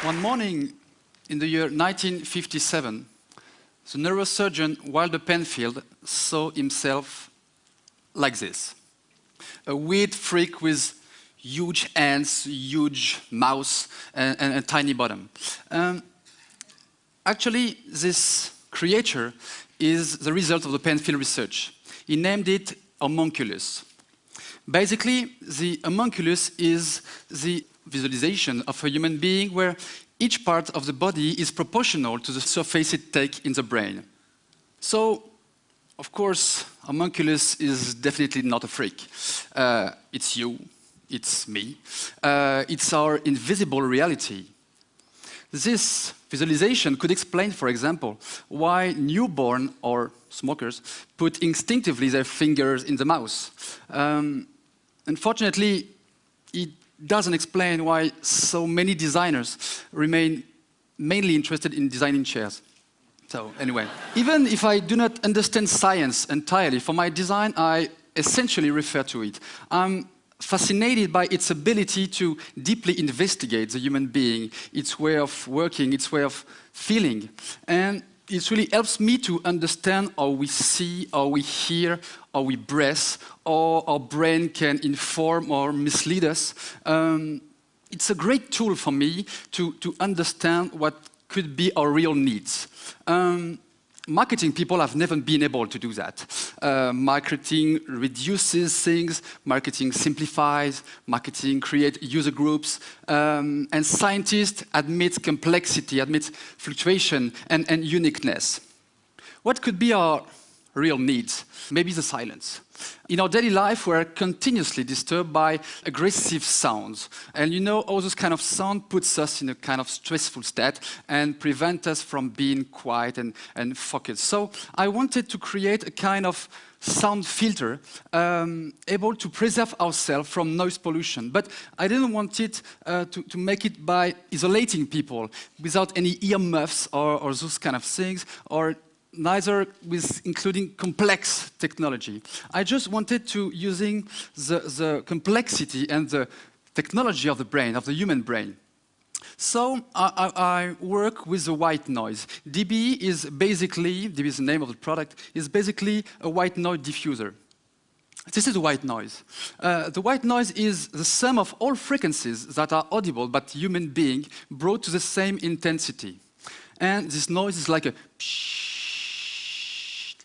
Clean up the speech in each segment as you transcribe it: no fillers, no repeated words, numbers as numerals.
One morning in the year 1957, the neurosurgeon Walter Penfield saw himself like this. A weird freak with huge hands, huge mouth, and a tiny bottom. Actually, this creature is the result of the Penfield research. He named it homunculus. Basically, the homunculus is the visualization of a human being where each part of the body is proportional to the surface it takes in the brain. So, of course, homunculus is definitely not a freak. It's you, it's me, it's our invisible reality. This visualization could explain, for example, why newborn or smokers put instinctively their fingers in the mouth. Unfortunately, it doesn't explain why so many designers remain mainly interested in designing chairs. So anyway, even if I do not understand science entirely, for my design I essentially refer to it. I'm fascinated by its ability to deeply investigate the human being, its way of working, its way of feeling. And it really helps me to understand how we see, how we hear, how we breathe, how our brain can inform or mislead us. It's a great tool for me to understand what could be our real needs. Marketing people have never been able to do that. Marketing reduces things, marketing simplifies, marketing creates user groups, and scientists admit complexity, admit fluctuation and uniqueness. What could be our real needs? Maybe the silence. In our daily life, we're continuously disturbed by aggressive sounds. And you know, all those kind of sound puts us in a kind of stressful state and prevent us from being quiet and focused. So I wanted to create a kind of sound filter able to preserve ourselves from noise pollution. But I didn't want it to make it by isolating people without any earmuffs or those kind of things, or neither with including complex technology. I just wanted to using the complexity and the technology of the brain, of the human brain. So I work with the white noise. DB is basically, DB is the name of the product, is basically a white noise diffuser. This is white noise. The white noise is the sum of all frequencies that are audible by human being brought to the same intensity. And this noise is like a psh,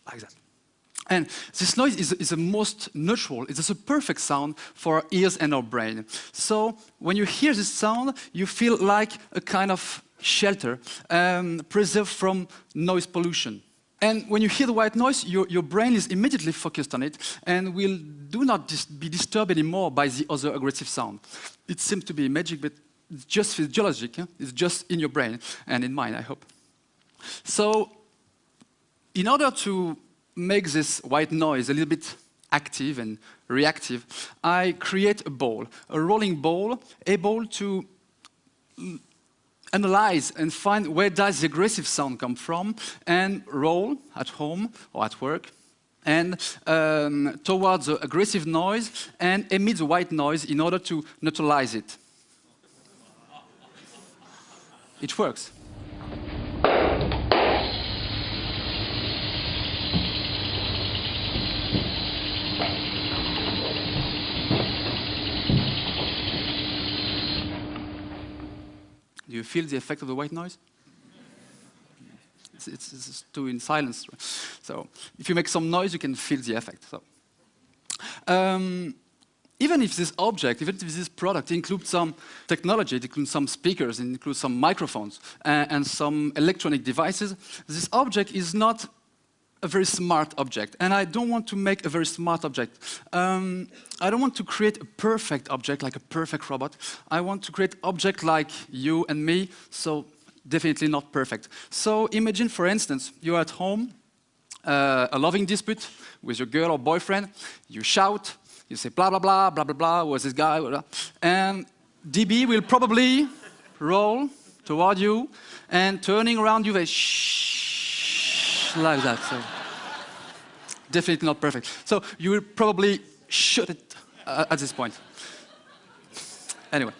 like that. And this noise is the most neutral, it's a perfect sound for our ears and our brain. So when you hear this sound, you feel like a kind of shelter, preserved from noise pollution. And when you hear the white noise, your brain is immediately focused on it and will do not be disturbed anymore by the other aggressive sound. It seems to be magic, but it's just physiologic. Yeah? It's just in your brain and in mine, I hope. So, in order to make this white noise a little bit active and reactive, I create a ball, a rolling ball, able to analyze and find where does the aggressive sound come from, and roll at home or at work, and towards the aggressive noise, and emit the white noise in order to neutralize it. It works. Do you feel the effect of the white noise? It's too in silence. So if you make some noise, you can feel the effect. So, even if this object, even if this product includes some technology, it includes some speakers, it includes some microphones and some electronic devices, this object is not a very smart object, and I don't want to make a very smart object. I don't want to create a perfect object, like a perfect robot. I want to create object like you and me, so definitely not perfect. So imagine, for instance, you're at home, a loving dispute with your girl or boyfriend, you shout, you say blah, blah, blah, blah, blah, blah, was this guy, blah, blah, and DB will probably roll toward you, and turning around you, shh, like that. So definitely not perfect. So you will probably shoot it at this point. Anyway,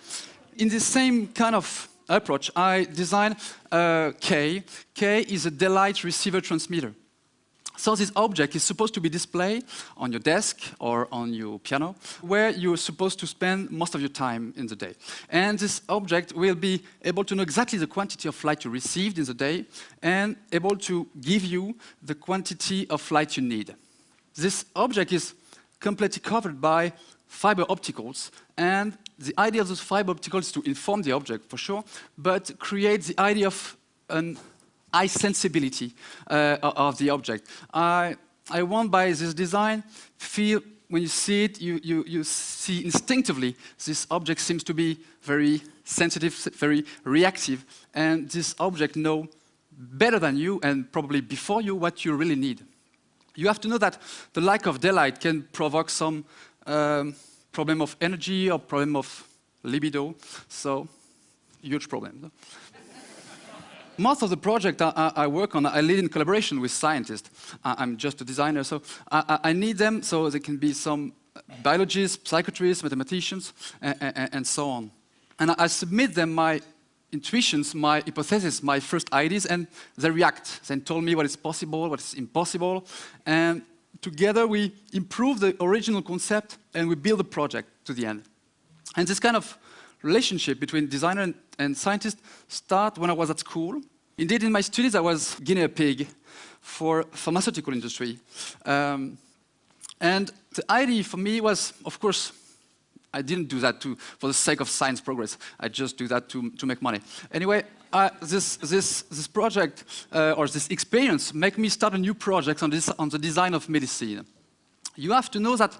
in the same kind of approach, I designed K. K is a daylight receiver transmitter. So this object is supposed to be displayed on your desk or on your piano, where you're supposed to spend most of your time in the day. And this object will be able to know exactly the quantity of light you received in the day and able to give you the quantity of light you need. This object is completely covered by fiber opticals, and the idea of those fiber opticals is to inform the object, for sure, but create the idea of an eye sensibility of the object. I want by this design, feel when you see it, you see instinctively this object seems to be very sensitive, very reactive, and this object knows better than you and probably before you what you really need. You have to know that the lack of daylight can provoke some problem of energy or problem of libido, so huge problem. No? Most of the project I work on, I lead in collaboration with scientists. I'm just a designer, so I need them so there can be some biologists, psychiatrists, mathematicians, and so on. And I submit them my intuitions, my hypotheses, my first ideas, and they react. They tell me what is possible, what is impossible, and together we improve the original concept and we build the project to the end. And this kind of relationship between designer and scientist started when I was at school. Indeed, in my studies, I was guinea pig for pharmaceutical industry. And the idea for me was, of course, I didn't do that for the sake of science progress. I just do that to make money. Anyway, this project, or this experience, made me start a new project on the design of medicine. You have to know that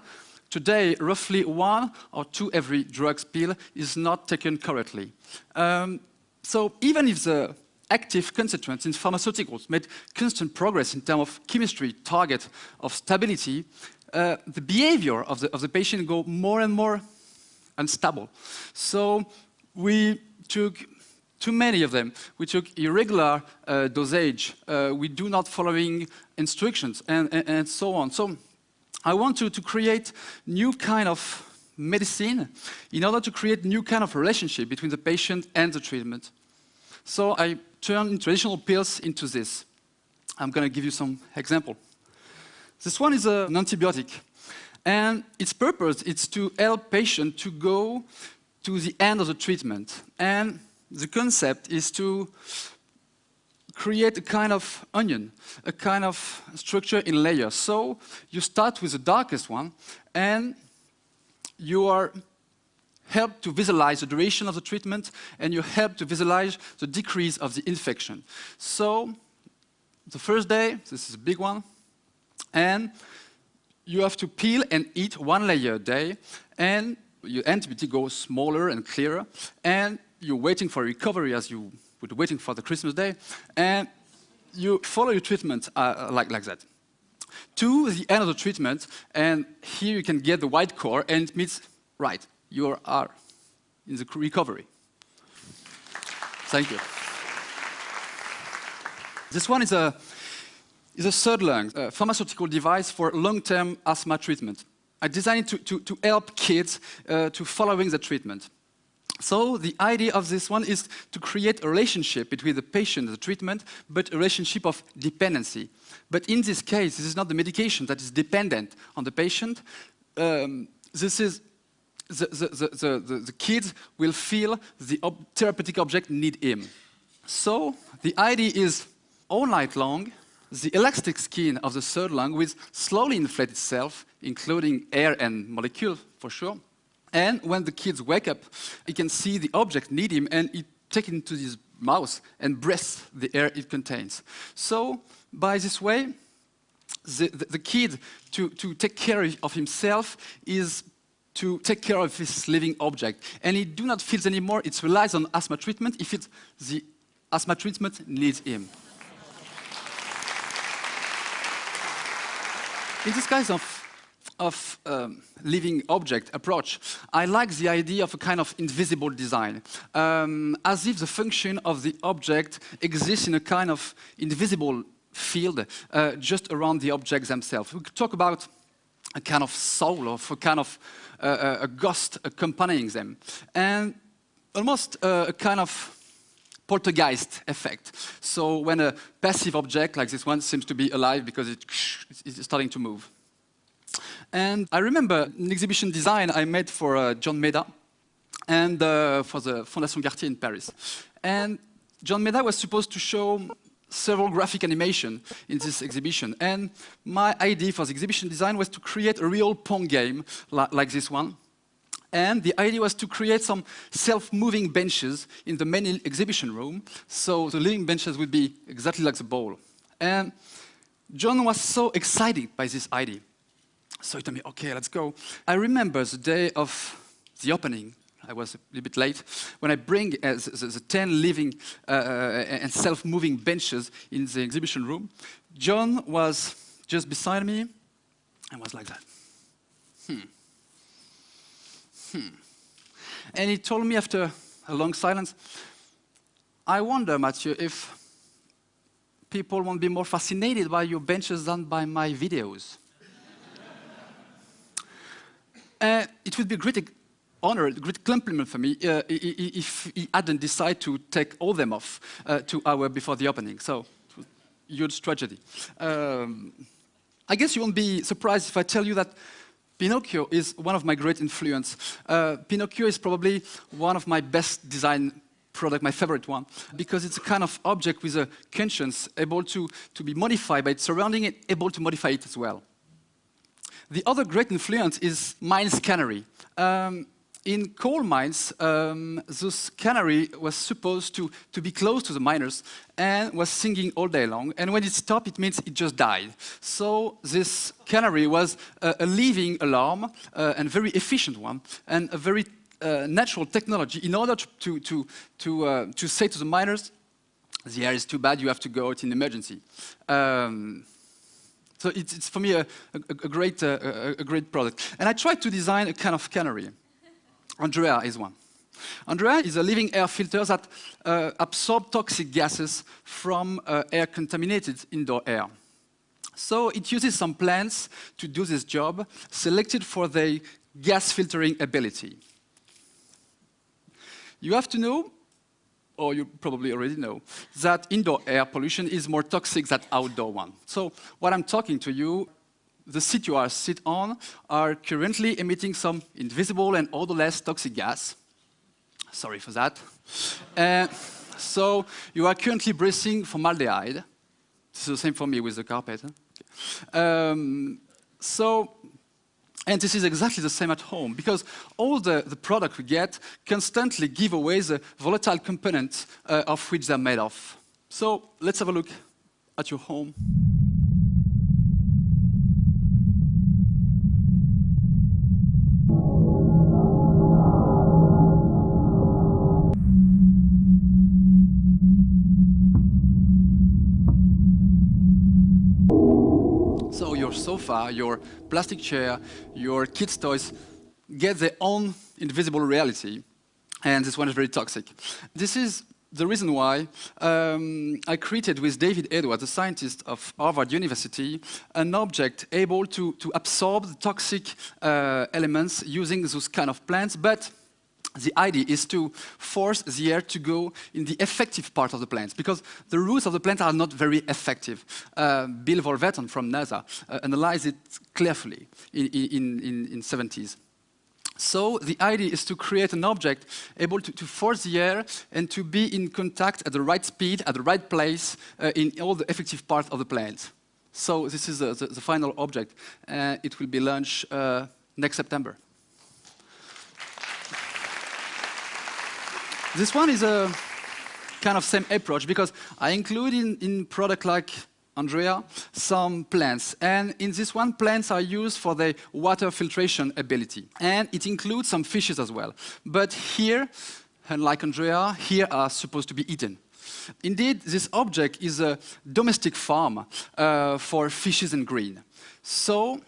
today, roughly 1 or 2 every drugs pill is not taken correctly. So even if the active constituents in pharmaceuticals made constant progress in terms of chemistry, target, of stability, the behavior of the patient go more and more unstable. So we took too many of them. We took irregular dosage. We do not following instructions, and so on. So I want to create new kind of medicine in order to create new kind of relationship between the patient and the treatment. So I turned traditional pills into this. I'm going to give you some example. This one is an antibiotic, and its purpose is to help patient to go to the end of the treatment. And the concept is to create a kind of onion, a kind of structure in layers. So you start with the darkest one, and you are helped to visualize the duration of the treatment, and you help to visualize the decrease of the infection. So the first day, this is a big one, and you have to peel and eat 1 layer a day, and your antibiotic goes smaller and clearer, and you're waiting for recovery as you would be waiting for the Christmas day, and you follow your treatment like that. To the end of the treatment, and here you can get the white core, and it means, right, you are in the recovery. Thank you. This one is a third lung, a pharmaceutical device for long-term asthma treatment. I designed it to help kids to following the treatment. So the idea of this one is to create a relationship between the patient and the treatment, but a relationship of dependency. But in this case, this is not the medication that is dependent on the patient. This is the kids will feel the therapeutic object need him. So the idea is all night long, the elastic skin of the third lung will slowly inflate itself, including air and molecule, for sure. And when the kids wake up, he can see the object need him, and he take it into his mouth and breathe the air it contains. So by this way, the kid to take care of himself is to take care of his living object. And he do not feel anymore, it relies on asthma treatment if the asthma treatment needs him. In this kind of living object approach, I like the idea of a kind of invisible design, as if the function of the object exists in a kind of invisible field just around the objects themselves. We could talk about a kind of soul, or a kind of a ghost accompanying them, and almost a kind of poltergeist effect. So when a passive object like this one seems to be alive because it's starting to move. And I remember an exhibition design I made for John Meda and for the Fondation Gartier in Paris. And John Meda was supposed to show several graphic animation in this exhibition. And my idea for the exhibition design was to create a real Pong game like this one. And the idea was to create some self-moving benches in the main exhibition room, so the living benches would be exactly like the ball. And John was so excited by this idea. So he told me, okay, let's go. I remember the day of the opening. I was a little bit late. When I bring the 10 living and self-moving benches in the exhibition room, John was just beside me and was like that. And he told me after a long silence, I wonder, Mathieu, if people won't be more fascinated by your benches than by my videos. It would be a great honor, a great compliment for me if he hadn't decided to take all them off 2 hours before the opening. So, it was a huge tragedy. I guess you won't be surprised if I tell you that Pinocchio is one of my great influence. Pinocchio is probably one of my best design product, my favorite one, because it's a kind of object with a conscience, able to be modified by its surrounding and able to modify it as well. The other great influence is mine's canary. In coal mines, this canary was supposed to be close to the miners and was singing all day long. And when it stopped, it means it just died. So this canary was a living alarm, and very efficient one, and a very natural technology in order to say to the miners, the air is too bad, you have to go out in emergency. So it's for me a great product. And I tried to design a kind of canary. Andrea is one. Andrea is a living air filter that absorbs toxic gases from air-contaminated indoor air. So it uses some plants to do this job, selected for their gas filtering ability. You have to know, or you probably already know, that indoor air pollution is more toxic than outdoor one. So what I'm talking to you, the seat you sit on are currently emitting some invisible and odorless toxic gas. Sorry for that. So you are currently breathing formaldehyde. This is the same for me with the carpet. Huh? And this is exactly the same at home, because all the products we get constantly give away the volatile components of which they're made of. So let's have a look at your home. So your sofa, your plastic chair, your kids' toys get their own invisible reality, and this one is very toxic. This is the reason why I created with David Edwards, a scientist of Harvard University, an object able to absorb the toxic elements using those kind of plants, but the idea is to force the air to go in the effective part of the plants, because the roots of the plant are not very effective. Bill Volveton from NASA analyzed it carefully in 70s. So the idea is to create an object able to force the air and to be in contact at the right speed, at the right place, in all the effective parts of the plant. So this is the final object. It will be launched next September. This one is a kind of same approach, because I include in product like Andrea some plants. And in this one, plants are used for their water filtration ability. And it includes some fishes as well. But here, unlike Andrea, here are supposed to be eaten. Indeed, this object is a domestic farm for fishes and green. So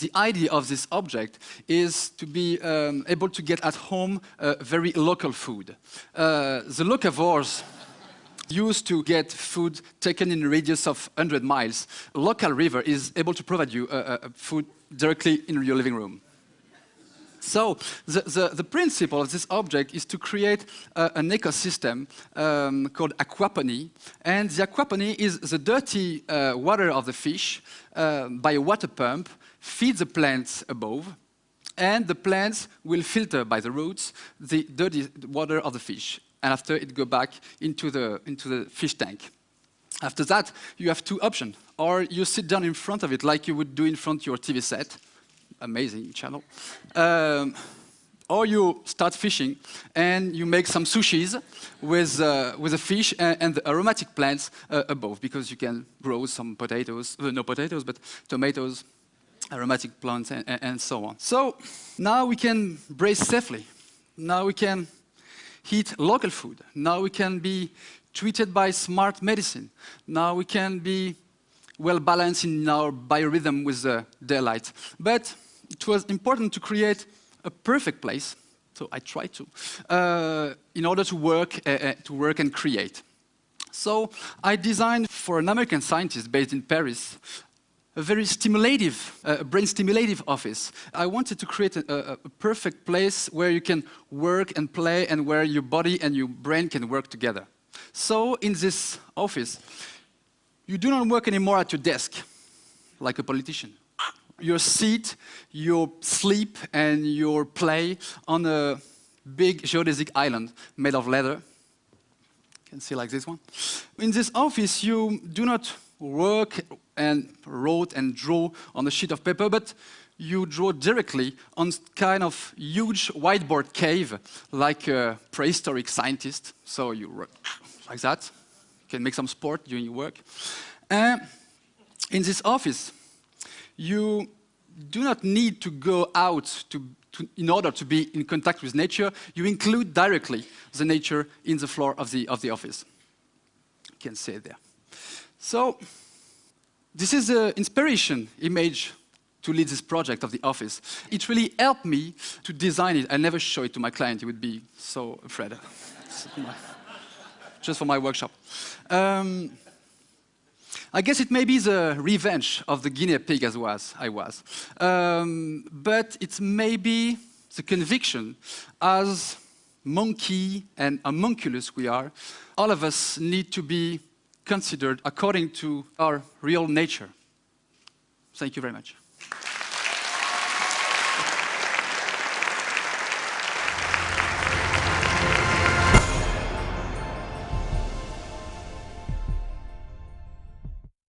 the idea of this object is to be able to get at home very local food. The locavores used to get food taken in a radius of 100 miles. A local river is able to provide you food directly in your living room. So the principle of this object is to create an ecosystem called aquapony. And the aquapony is the dirty water of the fish by a water pump, feed the plants above, and the plants will filter by the roots the dirty water of the fish. And after it go back into the fish tank. After that, you have two options. Or you sit down in front of it like you would do in front of your TV set. Amazing channel. Or you start fishing and you make some sushis with the fish and the aromatic plants above, because you can grow some potatoes, no potatoes, but tomatoes, aromatic plants, and so on. So now we can breathe safely. Now we can eat local food. Now we can be treated by smart medicine. Now we can be well balanced in our biorhythm with the daylight. But it was important to create a perfect place, so I tried to, in order to work and create. So I designed for an American scientist based in Paris a very stimulative, brain stimulative office. I wanted to create a perfect place where you can work and play and where your body and your brain can work together. So in this office, you do not work anymore at your desk like a politician. You sit, you sleep, and you play on a big geodesic island made of leather. You can see like this one. In this office, you do not work and write and draw on a sheet of paper, but you draw directly on kind of huge whiteboard cave, like a prehistoric scientist. So you work like that. You can make some sport during your work. In this office, you do not need to go out in order to be in contact with nature. You include directly the nature in the floor of the office. You can see it there. So this is the inspiration image to lead this project of the office. It really helped me to design it. I never show it to my client. He would be so afraid. Just for my workshop. I guess it may be the revenge of the guinea pig as I was. But it's maybe the conviction, as monkey and homunculus we are, all of us need to be considered according to our real nature. Thank you very much.